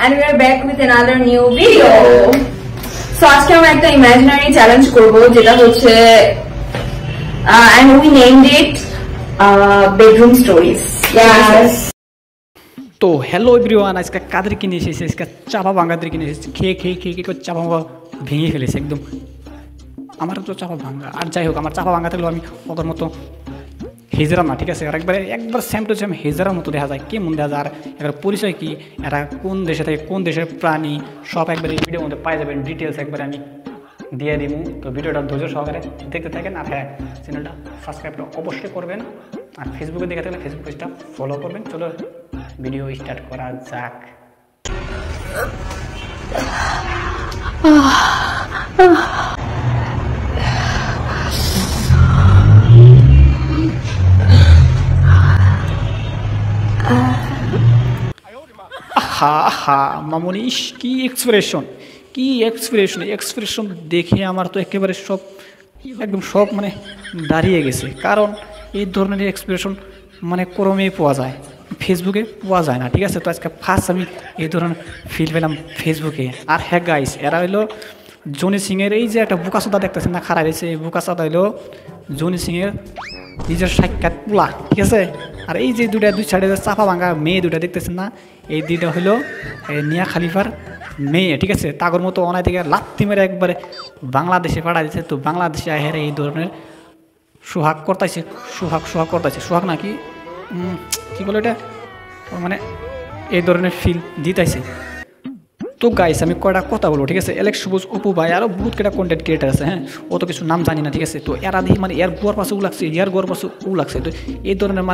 and we are back with another new video. So আজকে আমরা একটা imaginary challenge করব যেটা হচ্ছে and we named it bedroom stories. Yes. তো হ্যালো এভরিওয়ান, আজকে কাদের কিনে এসেছে, আজকে চাপা ভাঙ্গাদের কিনে এসেছে। খেয়ে চাপা ভাঙ্গা ভেঙে ফেলেছে একদম। আমার তো চাপা ভাঙ্গা, আর যাই হোক আমার চাপা ভাঙ্গা থাকলেও আমি ওদের মতো হেজরা না, ঠিক আছে। আর একবার সেম টু সেম হেজরার মতো দেখা যায়, কেমন দেখা যায়, আর একবার পরিচয় কি, এরা কোন দেশে থাকে, কোন দেশের প্রাণী, সব একবার এই ভিডিওর মধ্যে পাই যাবেন, ডিটেলস একবার আমি দিয়ে দিব। তো ভিডিওটা ধৈর্য সহকারে দেখতে থাকেন। আর হ্যাঁ, চ্যানেলটা সাবস্ক্রাইবটা অবশ্যই করবেন, আর ফেসবুকে দেখে থাকলে ফেসবুক পেজটা ফলো করবেন। চলো ভিডিও স্টার্ট করা যাক। মামনি, কি এক্সপ্রেশন দেখে আমার তো একেবারে একদম সব মানে দাঁড়িয়ে গেছে। কারণ এই ধরনের এক্সপ্রেশন মানে ক্রমে পাওয়া যায়, ফেসবুকে পাওয়া যায় না, ঠিক আছে। তো আজকে ফার্স্ট আমি এই ধরনের ফিল পেলাম ফেসবুকে। আর হ্যাঁ গাইস, এরা হইলো জনি সিংয়ের এই যে একটা বুকাসোদা দেখতেছেন না, খাড়া রয়েছে, এই বুকাসোদা হইলো জনি সিংয়ের নিজের সাক্ষাৎ পোলা, ঠিক আছে। আর এই যে দুই সাইডে চাপা ভাঙা মেয়ে দুটা দেখতেছেন না, এই দুইটা হইলো নিয়া খালিফার মেয়ে, ঠিক আছে। তাগর মতো অনায় থেকে লাত্তি মেরে একবারে বাংলাদেশে পাঠা দিচ্ছে। তো বাংলাদেশে আহের এই ধরনের সোহাগ করতেছে, সোহাগ নাকি কি বলে এটা, মানে এই ধরনের ফিল দিতেছে। তো গাইস আমি কয়টা কথা বলবো, ঠিক আছে। এলেক্স সবুজ, অপু ভাই, আরও বহুত কটা কন্টেন্ট ক্রিয়েটার আছে, হ্যাঁ, অত কিছু নাম জানি না, ঠিক আছে। তো এরা দেখি মানে এর গোয়ার পাশে লাগছে, গোয়ার পাশে লাগছে। তো এই ধরনের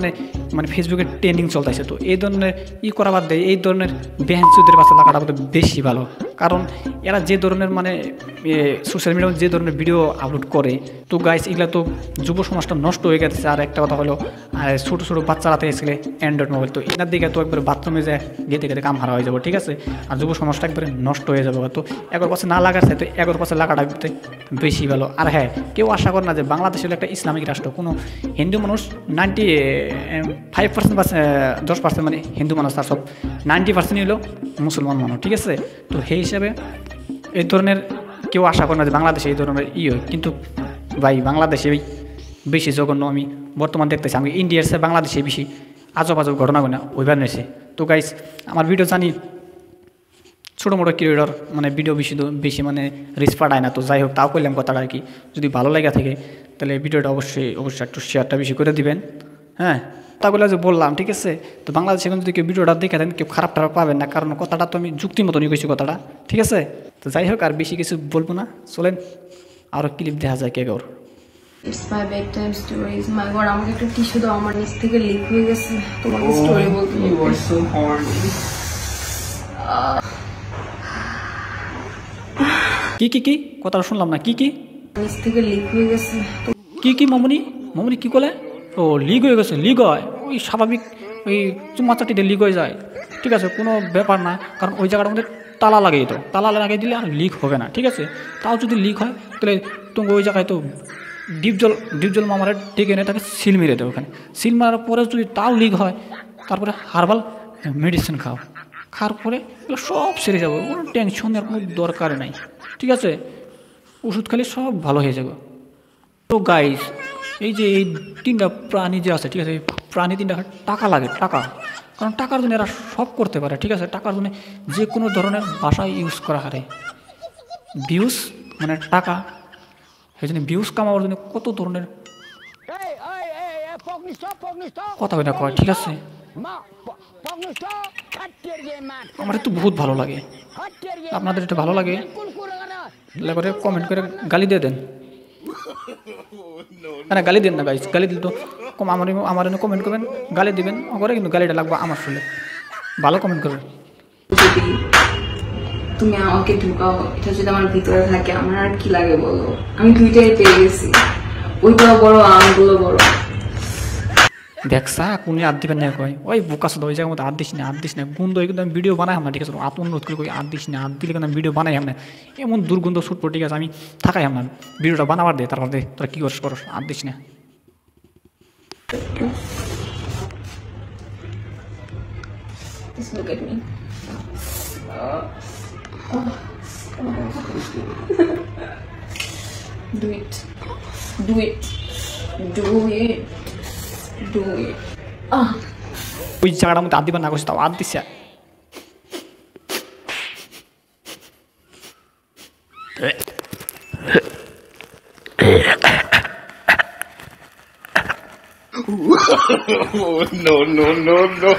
মানে ফেসবুকে ট্রেন্ডিং চলতেছে। তো এই ধরনের করা বাদ দেয়, এই ধরনের বেহেনচুদের পাশে লাগাটা বেশি ভালো। কারণ এরা যে ধরনের সোশ্যাল মিডিয়ায় যে ধরনের ভিডিও আপলোড করে, তো গাইস এগুলা তো যুব সমাজটা নষ্ট হয়ে গেছে। আর একটা কথা হলো ছোটো বাচ্চারা থেকে অ্যান্ড্রয়েড মোবাইল, তো এনার দিকে তো একবারে বাথরুমে যায় গেতে কাম হারা হয়ে যাবো, ঠিক আছে। আর যুব সমাজটা একবারে নষ্ট হয়ে যাবে। তো 11 না লাগাচ্ছে, তো 11 লাগাটা বেশি ভালো। আর হ্যাঁ, কেউ আশা করে না যে বাংলাদেশ হলো একটা ইসলামিক রাষ্ট্র। কোনো হিন্দু মানুষ 95% বা 10% মানে হিন্দু মানুষ, তার সব 90% হলো মুসলমান মানুষ, ঠিক আছে। তো সেই হিসাবে এই ধরনের কেউ আশা করে না যে বাংলাদেশে এই ধরনের হয়। কিন্তু ভাই বাংলাদেশে বেশি জঘন্য আমি বর্তমান দেখতেছি। আমি ইন্ডিয়ার চেয়ে বাংলাদেশে বেশি আজব ঘটনাগুলো ওইবার নিয়েছে। তো গাইস আমার ভিডিও জানি ছোটো মোটো ক্রিয়েটর ভিডিও বেশি রিচ পাঠায় না। তো যাই হোক, তাও করলাম কথাটা আর কি। যদি ভালো লাগে থাকে তাহলে ভিডিওটা অবশ্যই একটু শেয়ারটা বেশি করে দিবেন, হ্যাঁ। কথাগুলো যে বললাম, ঠিক আছে। তো বাংলাদেশে যদি কেউ ভিডিওটা দেখে দেন, কেউ খারাপ পাবেন না, কারণ কথাটা তো আমি যুক্তি মতনই কইছি কথাটা, ঠিক আছে। তো যাই হোক, আর বেশি কিছু বলবো না, চলেন আরও ক্লিপ দেখা যায় কে Gour. It's my bedtime stories. My God, আমাকে একটা টিস্যু দাও, আমার নিচ থেকে লিক হয়ে গেছে। তোমাকে স্টোরি বলতে হবে। You are so horny. কি কথাটা শুনলাম না, কি নিচ থেকে লিক হয়ে গেছে। কি মামনি কি বলে? ও লিক হয়ে গেছে। লিক হয় ওই স্বাভাবিক, ওই চুমাচাটিতে লিক হয়ে যায়, ঠিক আছে, কোনো ব্যাপার না। কারণ ওই জায়গাটার মধ্যে তালা লাগিয়ে দিলে আর লিক হবে না, ঠিক আছে। তাও যদি লিক হয় তাহলে তুমি ওই জায়গায় তো ডিপজল মামারে ডেকে এনে তাকে সিল মেরে দেবে। ওখানে সিল মারার পরে যদি তাও লিক হয়, তারপরে হার্বাল মেডিসিন খাওয়ার পরে এগুলো সব সেরে যাবে, কোনো টেনশন নেওয়ার কোনো দরকার নাই, ঠিক আছে। ওষুধ খালি সব ভালো হয়ে যাবে। তো গাইস এই যে এই 3টা প্রাণী যে আছে, ঠিক আছে, প্রাণী 3টা টাকা লাগে, কারণ টাকার জন্য এরা সব করতে পারে, ঠিক আছে। টাকার জন্য যে কোনো ধরনের ভাষা ইউজ করা হারে ভিউজ টাকা, সেই জন্য ভিউজ কামাবার জন্য কত ধরনের কথা বলে কয়, ঠিক আছে। আমার তো বহুত ভালো লাগে, আপনাদের এটা ভালো লাগে করে কমেন্ট করে গালি দিয়ে দেন। না গালি দেন না গাইস, গালি দিল তো কম, আমার কমেন্ট করবেন, গালি দিবেন করে, কিন্তু গালিটা লাগবে আমার শুনলে, ভালো কমেন্ট করবেন। যদি তুমি আমাকে ঢুকাও, এটা যদি আমার ভিতরে থাকে, আমার আর কি লাগে বলো? আমি দুইটাই পেয়ে গেছি, ওইটাও বড়, আমগুলো বড়। দেখছা কোন আর দিবেন না, কয় ওই বোকাস ওই জায়গার মধ্যে আর দিস না গুন্দ, কিন্তু আমি ভিডিও বানাই না, ঠিক আছে। আত অনুরোধ করে কই আর দিস না, আর দিলে কিন্তু আমি ভিডিও বানাই না, এমন দুর্গন্ধ ছুটবো, ঠিক আছে। আমি থাকাই না, ভিডিওটা বানাবার দে, তারপর দে তোরা কী করস আর দিস না। Just look at me. Do it. Do it. Do it. Do it. ওই জায়গাটার মধ্যে আদিবার না করছে তাও আদ দিছে No, no, no, no.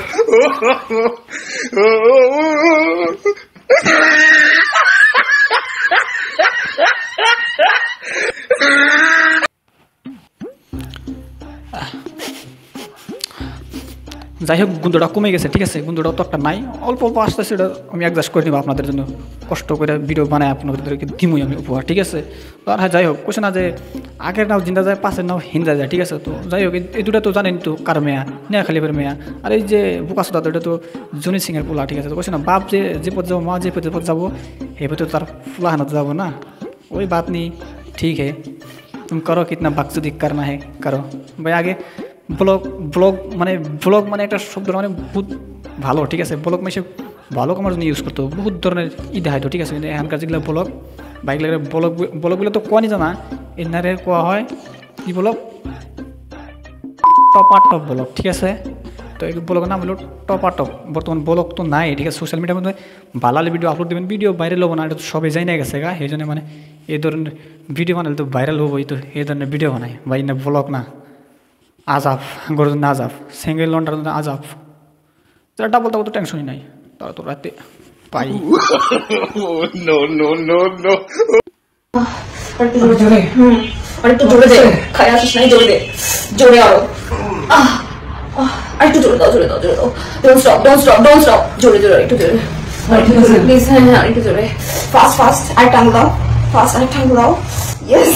যাই হোক গুন্দটা কমে গেছে, ঠিক আছে, গুন্দটাও তো একটা নাই, অল্প অল্প আসতে সেটা আমি অ্যাডজাস্ট করে নেবো আপনাদের জন্য, কষ্ট করে ভিডিও বানায় আপনাদেরকে দিমই আমি উপহার, ঠিক আছে। তো আর হ্যাঁ যাই হোক কোশ্চেন না যে আগের নাও জিন্দা যায় পাশের নাও হিন্দা যায়, ঠিক আছে। তো যাই হোক এই দুটা তো জানেন তো কার মেয়া, নেয়া খালিবের মেয়া, আর এই যে বুকাসোদা তো এটা তো জনি সিংয়ের পোলা, ঠিক আছে। তো কোশ্চেন না বাপ যে পথ যাবো, মা যে পথ যাবো, এই পথে তার ফুলা হানাতে যাবো না, ওই বাত নেই, ঠিক है तुम करो कितना बकचोदी करना है करो भाई। आगे ব্লগ মানে একটা শব্দ মানে বহুত ভালো, ঠিক আছে। ব্লগ মেশে ভালো আমার জন্য ইউজ করতো, বহুত ধরনের দেখাইতো, ঠিক আছে। কিন্তু এখানকার যেগুলো ব্লগ বা এগুলো ব্লগগুলো তো কোয়ানি জানা এনারে কোয়া হয় কি ব্লগ, টপার টপ ব্লগ, ঠিক আছে। তো এই ব্লগের নাম হলো টপার টপ। বর্তমান ব্লগ তো নাই, ঠিক আছে। সোশ্যাল মিডিয়ার মধ্যে ভালো ভিডিও আপলোড দেবেন, ভিডিও ভাইরাল হবো না, এটা তো সবাই যাই না গেছে গা, এই জন্য মানে এই ধরনের ভিডিও বানালে তো ভাইরাল হবোই, তো এই ধরনের ভিডিও বানাই ভাই, না ব্লগ না আজাব গরুর জন্য আজাব, সিঙ্গেল লন্ডার জন্য আজাব, তারা ডাবল তো টেনশনই নাই, তারা তো রাতে পাই। আরেকটু জোরে দে, খাই আসিস নাই, জোরে দে, জোরে আরো, আরেকটু জোরে দাও, জোরে দাও, জোরে দাও, don't stop, don't stop, don't stop, জোরে জোরে, একটু জোরে, প্লিজ, হ্যাঁ একটু জোরে, ফাস্ট ফাস্ট, আরেকটা আঙুল দাও, ফাস্ট আরেকটা আঙুল দাও, ইয়েস।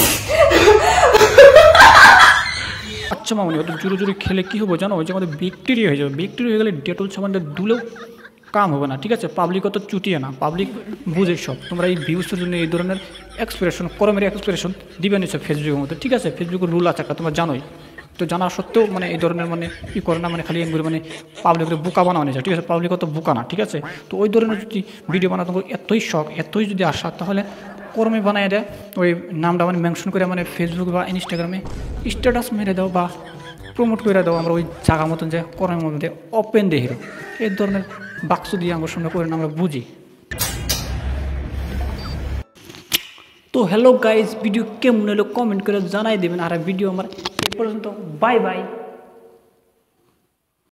আচ্ছা মামনি অত জোরে জোরে খেলে কী হবো জানো, ওই যে আমাদের ব্যাকটেরিয়া হয়ে যাবে, ব্যাকটেরিয়া হয়ে গেলে ডেটল সাবানটা ধুলেও কাম হবে না, ঠিক আছে। পাবলিক অত চুটিয়ে না, পাবলিক বুঝে সব। তোমরা এই ভিউসের জন্য এই ধরনের এক্সপ্রেশন, করমের এক্সপ্রেশন দিবে নিশ্চয় ফেসবুকের মধ্যে, ঠিক আছে। ফেসবুকের রুল আছে একটা, তোমরা জানোই তো, জানা সত্ত্বেও মানে এই ধরনের মানে কী করে না, মানে খালি এগুলো মানে পাবলিকের বোকা বানানো যায়, ঠিক আছে। পাবলিক অত বোকা না, ঠিক আছে। তো ওই ধরনের যদি ভিডিও বানাতে এতই শখ, এতই যদি আশা, তাহলে কর্মে বানায় দেয়, ওই নামটা মানে মেনশন করে মানে ফেসবুক বা ইনস্টাগ্রামে স্ট্যাটাস মেরে দাও বা প্রমোট করে দাও, আমরা ওই জায়গা মতন যে কর্মের মধ্যে ওপেন দে হিরো, এই ধরনের বাক্স দিয়ে আমার সামনে করে আমরা বুঝি। তো হ্যালো গাইজ, ভিডিও কেমন হলো কমেন্ট করে জানাই দেবেন, আর ভিডিও আমার এ পর্যন্ত, বাই বাই।